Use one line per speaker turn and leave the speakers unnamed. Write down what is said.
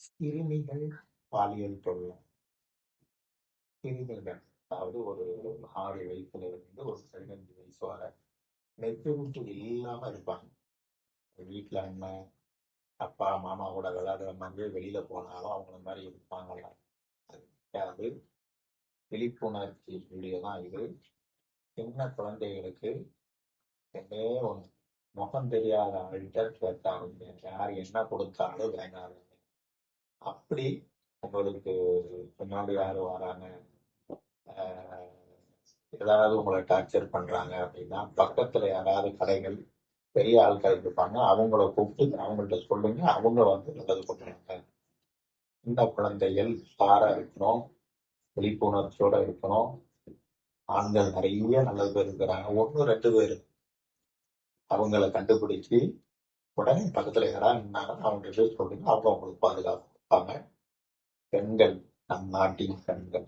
சிறுமிகள் பாலியல் தொல்லை. சிறுமிகள் அதாவது ஒரு 6 வயசுல இருந்து ஒரு 15 வயசு வரை மெச்சூரிட்டி இல்லாம இருப்பாங்க. வீட்டுல அண்ணன் அப்பா மாமா கூட விளையாடுற மாதிரி வெளியில போனாலும் அவங்கள மாதிரி இருப்பாங்கல்ல. அது விழிப்புணர்ச்சி வீடியோ தான் இது. சின்ன குழந்தைகளுக்கு ரெண்டே ஒண்ணு, முகம் தெரியாத ஆள்கிட்ட கேட்டாங்க யார் என்ன கொடுத்தாலும் வேணாது. அப்படி உங்களுக்கு பின்னாடி யாரு வராங்க, ஏதாவது உங்களை டார்ச்சர் பண்றாங்க அப்படின்னா பக்கத்துல யாராவது கடைகள் பெரிய ஆட்கள் இருப்பாங்க, அவங்கள கூப்பிட்டு அவங்கள்ட்ட சொல்லுங்க, அவங்க வந்து நல்லது பண்ணுறாங்க. இந்த குழந்தைகள் சாரா இருக்கணும், விழிப்புணர்ச்சியோட இருக்கணும். ஆண்கள் நிறைய நல்லது பேர் இருக்கிறாங்க, 1 2 பேர் அவங்கள கண்டுபிடிச்சு உடனே பக்கத்துல யாராவது இருந்தாங்கன்னா அவங்க சொல்லுங்க, அவங்க உங்களுக்கு பாதுகாப்பு கொடுப்பாங்க. பெண்கள், நம் நாட்டின் பெண்கள்